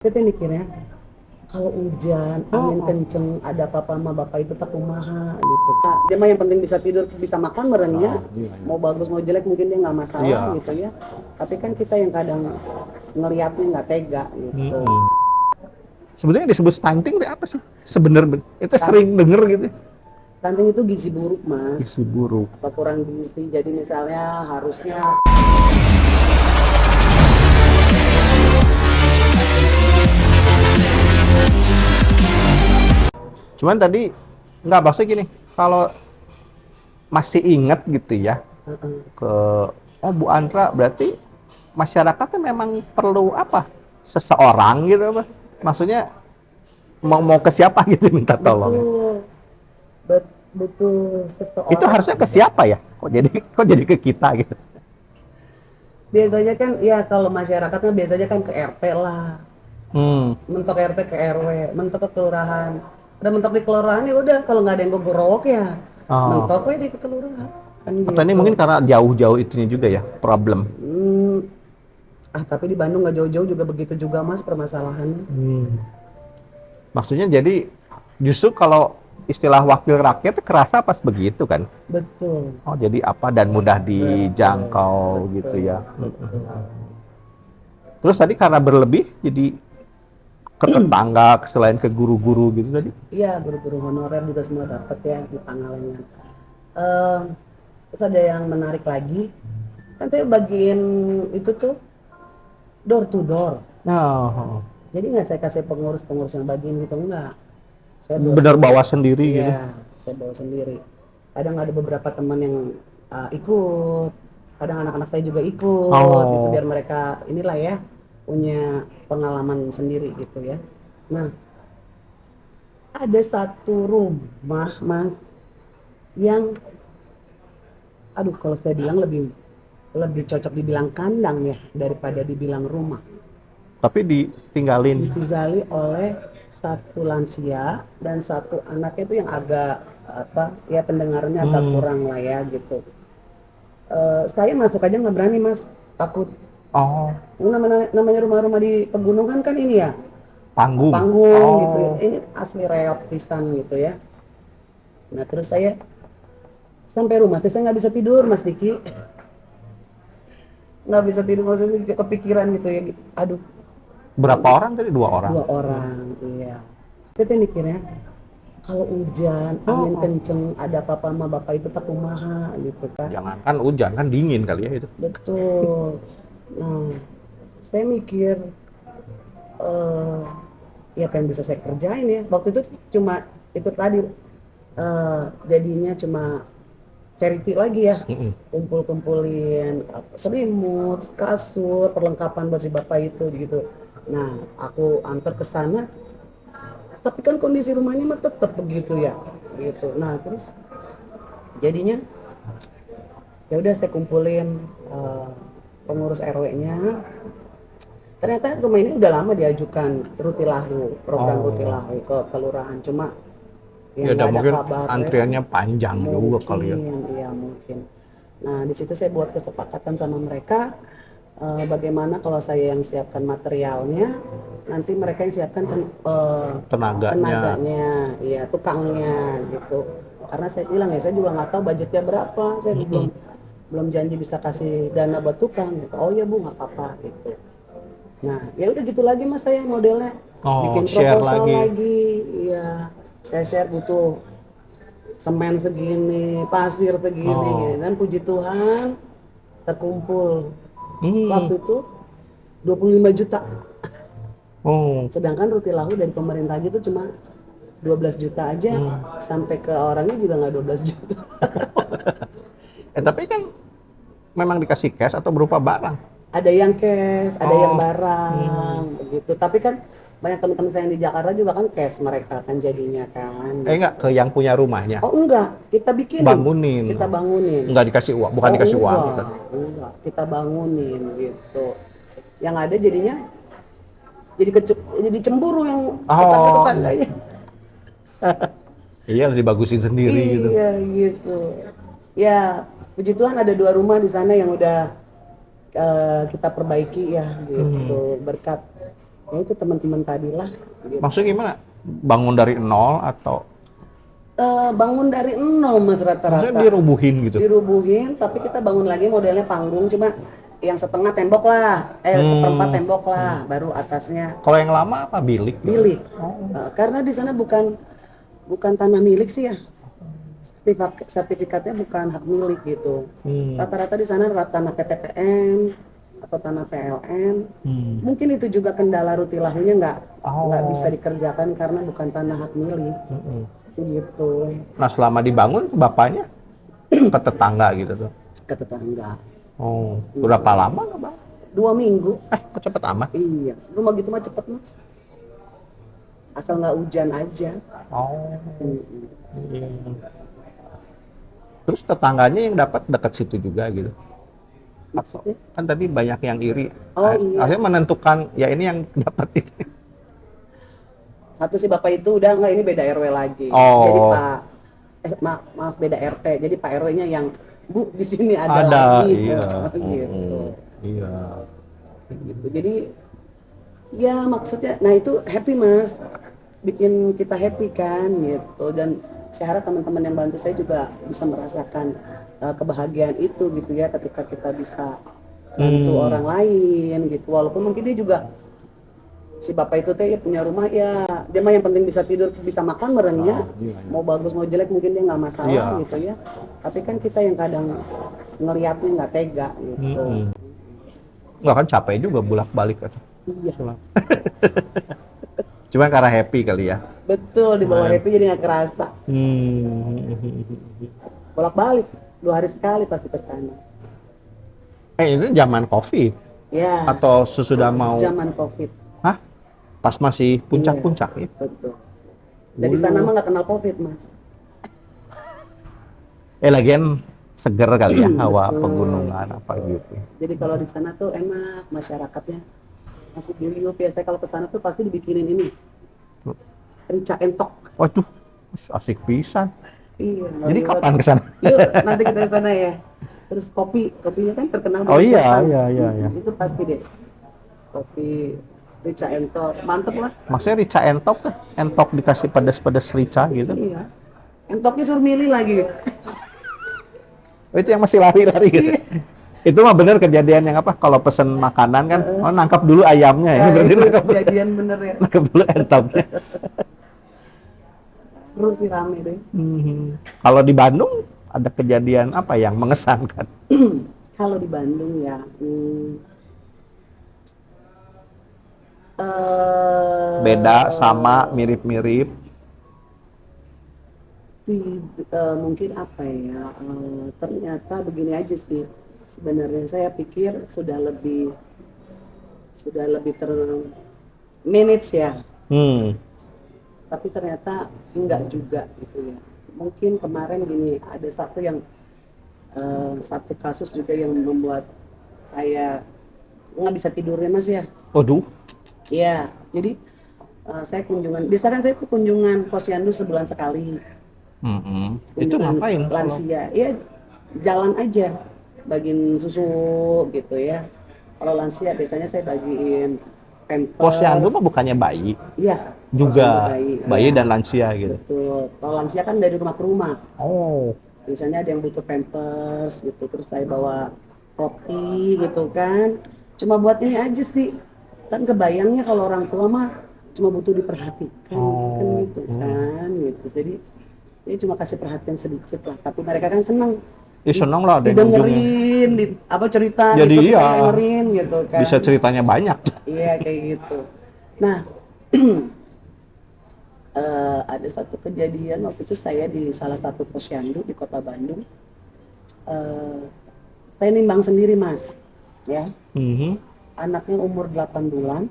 Saya tuh mikirnya, kalau hujan, angin kenceng, ada apa-apa sama bapak itu tak kumaha gitu. Nah, dia mah yang penting bisa tidur, bisa makan merenya. Iya. Mau bagus mau jelek mungkin dia nggak masalah Iya. gitu ya. Tapi kan kita yang kadang ngelihatnya nggak tega gitu. Sebenarnya disebut stunting itu apa sih? Sebenarnya itu Stunting. sering denger gitu. Stunting itu gizi buruk, Mas. Gizi buruk. Atau kurang gizi. Jadi misalnya harusnya Cuman tadi nggak, maksudnya gini, kalau masih ingat gitu ya ke Bu Andra, berarti masyarakatnya memang perlu apa? Seseorang gitu apa? Maksudnya mau ke siapa gitu minta tolong? butuh seseorang. Itu harusnya ke siapa ya? Kok jadi ke kita gitu? Biasanya kan ya kalau masyarakatnya biasanya kan ke RT lah. Mentok RT ke RW, mentok ke kelurahan. Udah mentok di kelurahan ya udah, kalau nggak ada yang gogorok ya mentok we di kelurahan. Kan gitu. Atau ini mungkin karena jauh-jauh itunya juga ya, problem. Tapi di Bandung nggak jauh-jauh juga begitu juga, Mas, permasalahannya. Maksudnya jadi justru kalau istilah wakil rakyat itu kerasa pas begitu kan? Betul. Oh, jadi apa dan mudah dijangkau Betul. gitu ya. Betul. Terus tadi karena berlebih jadi ke tetangga, selain ke guru-guru gitu tadi? Iya, guru-guru honorer juga semua dapat ya di Pangalengan. Terus ada yang menarik lagi, kan saya bagiin itu tuh door to door. Jadi nggak saya kasih pengurus yang bagiin gitu, enggak. Saya benar bawa sendiri gitu? Iya, saya bawa sendiri. Kadang ada beberapa teman yang ikut, kadang anak-anak saya juga ikut, gitu, biar mereka inilah ya punya pengalaman sendiri gitu ya. Nah, ada satu rumah, Mas, yang kalau saya bilang lebih cocok dibilang kandang ya daripada dibilang rumah. Tapi ditinggali oleh satu lansia dan satu anaknya itu yang agak pendengarannya agak kurang lah ya gitu. Saya masuk aja nggak berani, Mas, takut. Namanya rumah-rumah di pegunungan kan ini ya panggung gitu ya. Ini asli reot pisan gitu ya. Nah terus saya sampai rumah saya nggak bisa tidur, Mas Diki. Nggak bisa tidur, maksudnya kepikiran gitu ya. Aduh. Berapa orang tadi? 2 orang? 2 orang, iya. Saya tuh mikirnya, kalau hujan, angin kenceng, ada apa-apa sama bapak itu tak kumaha gitu kan. Jangankan hujan, kan dingin kali ya itu. Betul. Nah, saya mikir, ya apa yang bisa saya kerjain ya. Waktu itu cuma itu tadi, jadinya cuma charity lagi ya. Kumpul-kumpulin selimut, kasur, perlengkapan buat si bapak itu gitu. Nah, aku antar ke sana. Tapi kan kondisi rumahnya mah tetap begitu ya. Gitu. Nah, terus jadinya ya udah saya kumpulin pengurus RW-nya. Ternyata rumah ini udah lama diajukan Rutilahu, program Rutilahu ke kelurahan. Cuma ya ada mungkin kabarnya, antriannya panjang juga kali ya. Iya, mungkin. Nah, di situ saya buat kesepakatan sama mereka. Bagaimana kalau saya yang siapkan materialnya, nanti mereka yang siapkan tenaganya, ya tukangnya gitu. Karena saya bilang ya saya juga nggak tahu budgetnya berapa, saya belum janji bisa kasih dana buat tukang. Gitu. Oh ya Bu, nggak apa-apa gitu. Nah ya udah gitu lagi Mas saya modelnya, bikin proposal lagi, ya saya share butuh semen segini, pasir segini, dan puji Tuhan terkumpul. Waktu itu 25 juta. Sedangkan Rutilahu dari pemerintah itu cuma 12 juta aja. Sampai ke orangnya juga nggak 12 juta. Tapi kan memang dikasih cash atau berupa barang? Ada yang cash, ada yang barang, begitu. Tapi kan banyak teman-teman saya yang di Jakarta juga kan cash mereka kan jadinya kan. Enggak ke yang punya rumahnya? Oh enggak, kita bikin. Kita bangunin. Enggak dikasih uang, bukan dikasih uang. Enggak, kita bangunin gitu. Yang ada jadinya jadi cemburu yang tetangga-tetangganya. Iya, harus dibagusin sendiri gitu. Iya gitu. Ya, puji Tuhan ada 2 rumah di sana yang udah kita perbaiki ya gitu, berkat Ya itu teman-teman tadi lah. Gitu. Maksudnya gimana? Bangun dari nol atau? Bangun dari nol mas rata-rata. Maksudnya dirubuhin gitu? Dirubuhin, tapi kita bangun lagi modelnya panggung, cuma yang setengah tembok lah, seperempat tembok lah, baru atasnya. Kalau yang lama apa bilik? Bilik. Karena di sana bukan tanah milik sih ya. Sertifikatnya bukan hak milik gitu. Rata-rata di sana tanah PTPN atau tanah PLN. Mungkin itu juga kendala rutilahunya nggak bisa dikerjakan karena bukan tanah hak milik. Gitu. Nah selama dibangun bapaknya ke tetangga gitu tuh? Ke tetangga. Oh, berapa lama nggak bang? 2 minggu. Kok cepet amat? Iya, rumah gitu mah cepet mas. Asal nggak hujan aja. Terus tetangganya yang dapat dekat situ juga gitu? Maksudnya? Kan tadi banyak yang iri. Iya. Akhirnya menentukan ya ini yang dapat itu. Satu si bapak itu udah nggak, ini beda RW lagi. Jadi maaf beda RT. Jadi Pak RW-nya yang Bu di sini ada lagi. Iya. Gitu. Iya. Gitu. Jadi ya maksudnya, nah itu happy mas, bikin kita happy kan gitu. Dan saya harap teman-teman yang bantu saya juga bisa merasakan kebahagiaan itu gitu ya, ketika kita bisa bantu orang lain gitu. Walaupun mungkin dia juga si bapak itu teh ya punya rumah ya, dia mah yang penting bisa tidur, bisa makan merenya, mau bagus mau jelek mungkin dia nggak masalah gitu ya. Tapi kan kita yang kadang ngelihatnya nggak tega gitu. Nggak kan capek juga bolak-balik atau? Iya. Cuma karena happy kali ya. Betul, di bawah happy jadi nggak kerasa. Bolak-balik 2 hari sekali pasti ke sana. Ini zaman COVID? Ya. Atau sesudah mau? Zaman COVID. Hah? Pas masih puncak-puncak ya? Betul. Dari sana mah nggak kenal COVID mas. Lagian seger kali ya hawa pegunungan apa gitu. Jadi kalau di sana tuh enak, masyarakatnya masih guyup ya. Saya kalau ke sana tuh pasti dibikinin ini rica entok. Waduh, asik pisan. Iya. Jadi kapan ke sana? Yuk, nanti kita ke sana ya. Terus kopinya kan terkenal. Iya. Itu pasti deh. Kopi rica entok, mantep lah. Maksudnya rica entok kan? Entok dikasih pedas-pedas rica gitu? Iya. Entoknya suruh milih lagi. Itu yang masih lari-lari gitu? Itu mah bener kejadian yang apa? Kalau pesen makanan kan, nangkap dulu ayamnya ya? Berarti kejadian bener ya. Nangkap dulu entoknya. Seru sih, rame deh. Kalau di Bandung ada kejadian apa yang mengesankan? Kalau di Bandung ya, beda, sama, mirip-mirip. Mungkin apa ya, ternyata begini aja sih. Sebenarnya saya pikir sudah lebih termanage ya. Tapi ternyata enggak juga gitu ya. Mungkin kemarin gini, ada satu kasus juga yang membuat saya nggak bisa tidurnya mas ya. Waduh. Iya, jadi saya biasa kan saya tuh kunjungan posyandu sebulan sekali. Itu ngapain? Lansia, ya jalan aja, bagiin susu gitu ya. Kalau lansia biasanya saya bagiin pampers. Posyandu mah bukannya bayi? Iya. Juga bayi dan lansia gitu. Betul. Kalau lansia kan dari rumah ke rumah. Oh. Biasanya ada yang butuh pampers gitu, terus saya bawa roti gitu kan. Cuma buat ini aja sih. Kan kebayangnya kalau orang tua mah cuma butuh diperhatikan kan gitu kan gitu. Jadi dia cuma kasih perhatian sedikit lah, tapi mereka kan senang. Senang lah dengerin cerita jadi gitu, dengerin gitu kan. Bisa ceritanya banyak. Iya kayak gitu. Nah, ada satu kejadian waktu itu saya di salah satu posyandu di Kota Bandung. Saya nimbang sendiri mas, ya. Anaknya umur 8 bulan,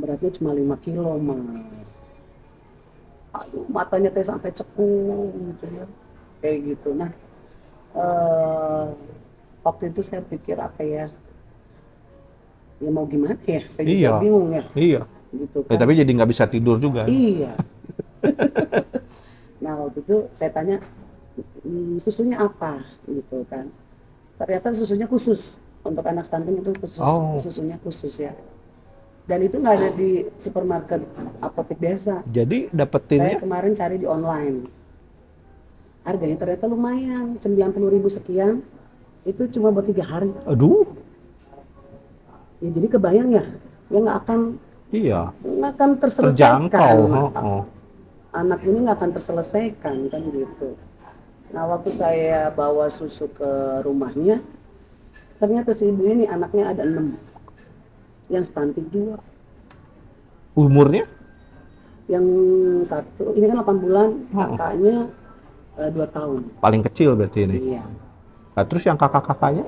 beratnya cuma 5 kilo mas. Aduh, matanya teh sampai cekung gitu ya, kayak gitu. Nah, waktu itu saya pikir apa ya mau gimana ya, saya juga bingung ya. Iya. Gitu kan. Tapi jadi nggak bisa tidur juga. Iya. Nah waktu itu saya tanya susunya apa gitu kan. Ternyata susunya khusus untuk anak stunting itu khusus, susunya khusus ya. Dan itu nggak ada di supermarket apotek biasa. Jadi Saya dapetinnya, kemarin cari di online. Harganya ternyata lumayan, 90.000 sekian. Itu cuma buat 3 hari. aduh, Ya jadi kebayang ya, ya nggak iya, akan terselesaikan. terjangkau. Anak ini nggak akan terselesaikan kan gitu. Nah waktu saya bawa susu ke rumahnya, ternyata si ibu ini anaknya ada 6, yang stunting 2, Umurnya? yang satu ini kan 8 bulan, kakaknya 2 tahun. Paling kecil berarti ini. Iya. Nah, terus yang kakak-kakaknya?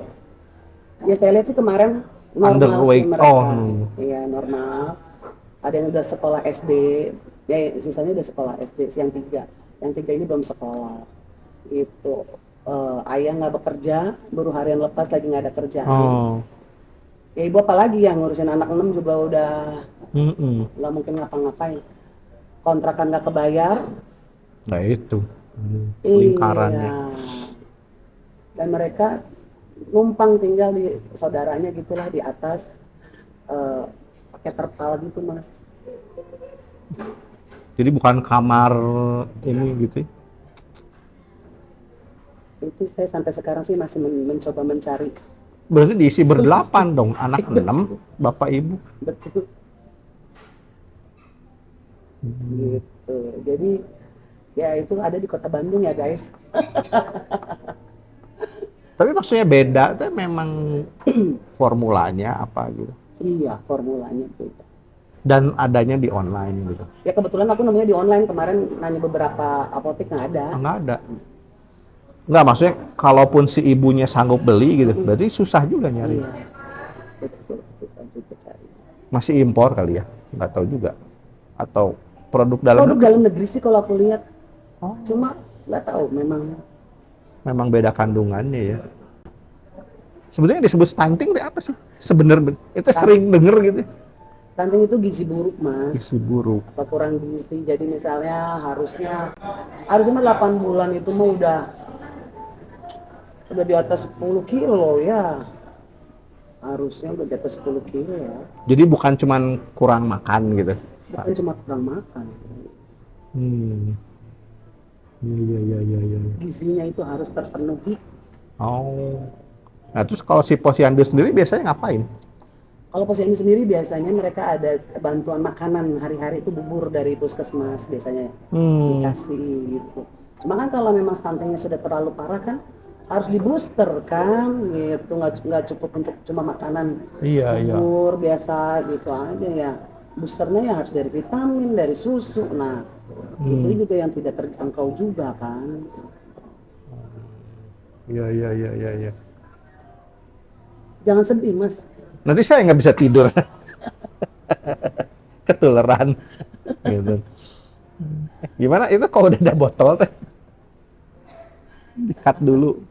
Ya saya lihat sih kemarin normal sih Underweight. mereka. Iya normal. Ada yang udah sekolah SD, ya sisanya udah sekolah SD, yang 3. Yang 3 ini belum sekolah. Itu ayah nggak bekerja, buruh harian lepas lagi nggak ada kerjaan. Ya ibu apalagi yang ngurusin anak 6 juga udah nggak mungkin ngapa-ngapain. Kontrakan nggak kebayar. Nah itu lingkarannya. Iya. Dan mereka numpang tinggal di saudaranya gitulah di atas, pakai terpal gitu mas. Jadi bukan kamar ini gitu. Itu saya sampai sekarang sih masih mencoba mencari. Berarti diisi berdelapan dong, anak 6, bapak ibu. Betul. Gitu. Jadi ya itu ada di kota Bandung ya guys. Tapi maksudnya beda tuh memang formulanya apa gitu. Iya, formulanya beda. Dan adanya di online gitu. Ya kebetulan aku nemunya di online, kemarin nanya beberapa apotek nggak ada. Nggak ada. Nggak, maksudnya kalaupun si ibunya sanggup beli gitu, berarti susah juga nyari. Iya, betul, susah juga cari. Masih impor kali ya, nggak tahu juga. Atau produk dalam dalam negeri sih kalau aku lihat. Cuma nggak tahu, memang beda kandungannya ya. Sebetulnya disebut stunting itu apa sih? Sebenarnya itu sering denger gitu. Stunting itu gizi buruk mas. Gizi buruk. Atau kurang gizi. Jadi misalnya harusnya 8 bulan itu mah udah di atas 10 kilo ya. Harusnya udah di atas 10 kilo ya. Jadi bukan cuman kurang makan gitu. Bukan cuma kurang makan. Iya. Gizinya itu harus terpenuhi. Nah terus kalau si posyandu sendiri biasanya ngapain? Kalau posyandu sendiri biasanya mereka ada bantuan makanan hari-hari, itu bubur dari puskesmas biasanya dikasih gitu. Cuma kan kalau memang stuntingnya sudah terlalu parah kan harus di booster kan gitu, nggak cukup untuk cuma makanan bubur biasa gitu aja ya. Boosternya ya harus dari vitamin, dari susu. Nah itu juga yang tidak terjangkau juga kan. Iya. Jangan sedih mas. Nanti saya nggak bisa tidur. Ketularan. Gitu. Gimana itu kalau udah ada botol teh? Di-cut dulu.